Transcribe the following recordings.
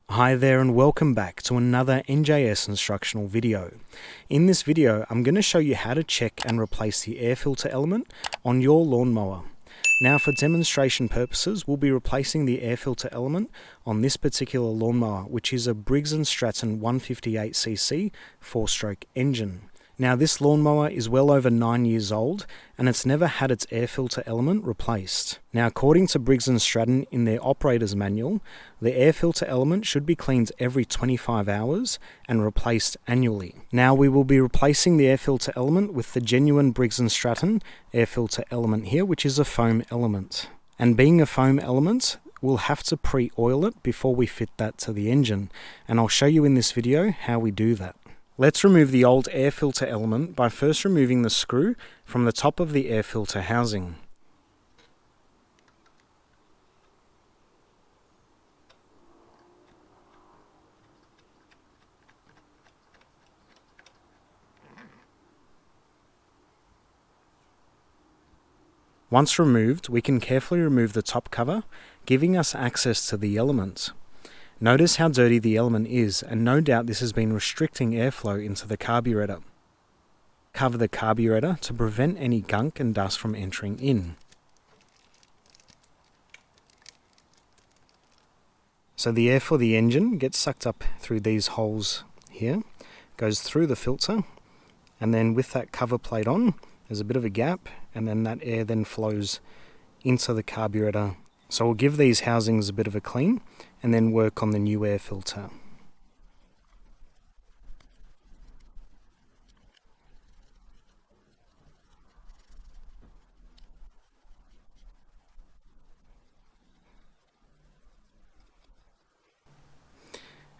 Hi there and welcome back to another NJS instructional video. In this video I'm going to show you how to check and replace the air filter element on your lawnmower. Now for demonstration purposes we'll be replacing the air filter element on this particular lawnmower, which is a Briggs Stratton 158cc 4-stroke engine. Now this lawnmower is well over 9 years old and it's never had its air filter element replaced. Now according to Briggs Stratton in their operator's manual, the air filter element should be cleaned every 25 hours and replaced annually. Now we will be replacing the air filter element with the genuine Briggs Stratton air filter element here, which is a foam element. And being a foam element, we'll have to pre-oil it before we fit that to the engine, and I'll show you in this video how we do that. Let's remove the old air filter element by first removing the screw from the top of the air filter housing. Once removed, we can carefully remove the top cover, giving us access to the element. Notice how dirty the element is, and no doubt this has been restricting airflow into the carburetor. Cover the carburetor to prevent any gunk and dust from entering in. So the air for the engine gets sucked up through these holes here, goes through the filter, and then with that cover plate on, there's a bit of a gap, and then that air then flows into the carburetor. So we'll give these housings a bit of a clean and then work on the new air filter.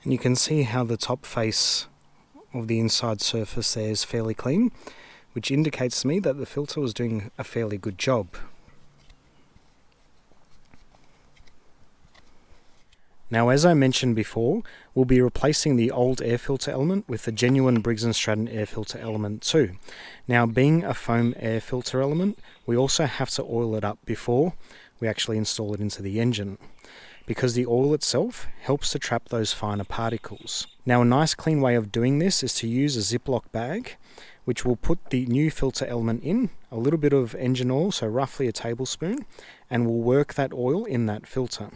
And you can see how the top face of the inside surface there is fairly clean, which indicates to me that the filter was doing a fairly good job. Now, as I mentioned before, we'll be replacing the old air filter element with the genuine Briggs Stratton air filter element too. Now, being a foam air filter element, we also have to oil it up before we actually install it into the engine, because the oil itself helps to trap those finer particles. Now, a nice clean way of doing this is to use a Ziploc bag, which will put the new filter element in, a little bit of engine oil, so roughly a tablespoon, and we'll work that oil in that filter.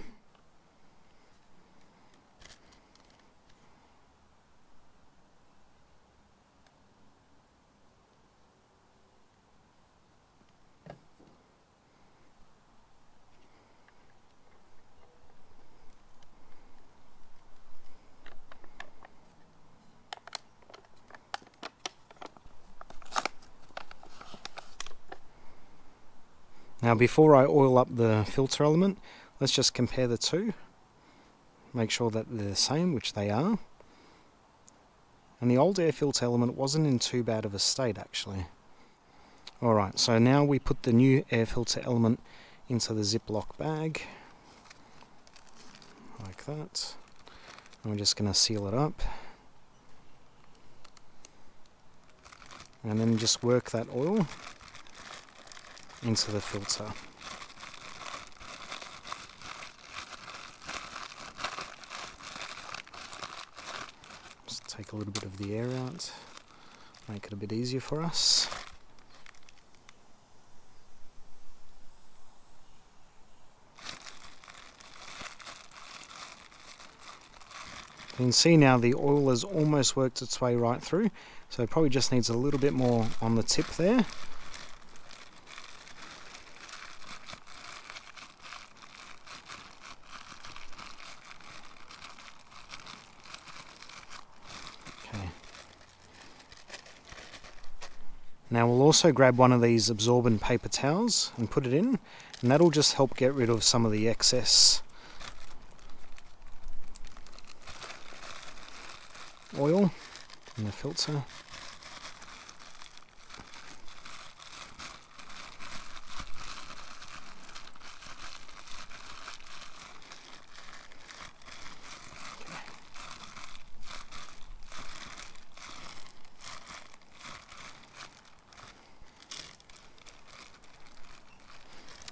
Now before I oil up the filter element, let's just compare the two. Make sure that they're the same, which they are. And the old air filter element wasn't in too bad of a state actually. Alright, so now we put the new air filter element into the Ziploc bag. Like that. And we're just going to seal it up. And then just work that oil into the filter. Just take a little bit of the air out, make it a bit easier for us. You can see now the oil has almost worked its way right through, so it probably just needs a little bit more on the tip there. Now we'll also grab one of these absorbent paper towels and put it in, and that'll just help get rid of some of the excess oil in the filter.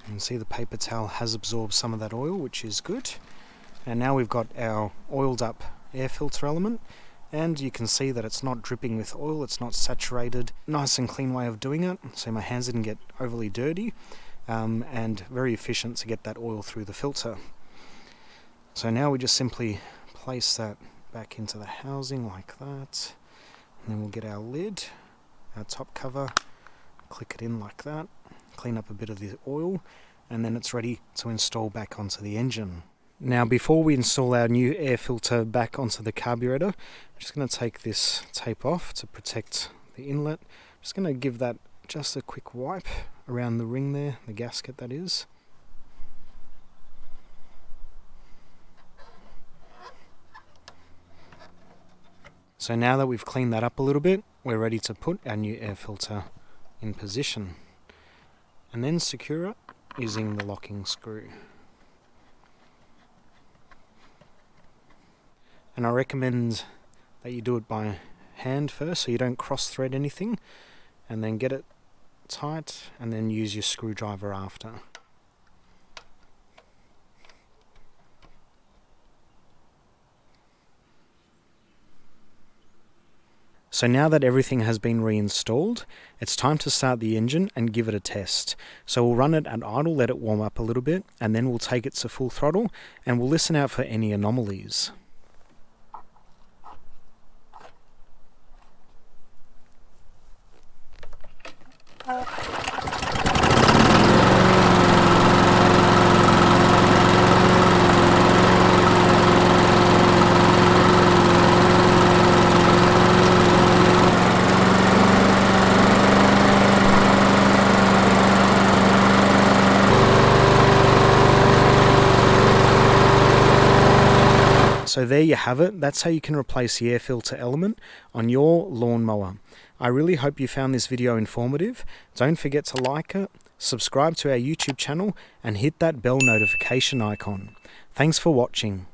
You can see the paper towel has absorbed some of that oil, which is good. And now we've got our oiled up air filter element, and you can see that it's not dripping with oil, it's not saturated. Nice and clean way of doing it, so my hands didn't get overly dirty, and very efficient to get that oil through the filter. So now we just simply place that back into the housing like that, and then we'll get our lid, our top cover, click it in like that, clean up a bit of the oil, and then it's ready to install back onto the engine. Now before we install our new air filter back onto the carburetor, I'm just going to take this tape off to protect the inlet. I'm just going to give that just a quick wipe around the ring there, the gasket that is. So now that we've cleaned that up a little bit, we're ready to put our new air filter in position and then secure it using the locking screw. And I recommend that you do it by hand first so you don't cross thread anything, and then get it tight and then use your screwdriver after. So now that everything has been reinstalled, it's time to start the engine and give it a test. So we'll run it at idle, let it warm up a little bit, and then we'll take it to full throttle and we'll listen out for any anomalies. So there you have it, that's how you can replace the air filter element on your lawnmower. I really hope you found this video informative. Don't forget to like it, subscribe to our YouTube channel, and hit that bell notification icon. Thanks for watching.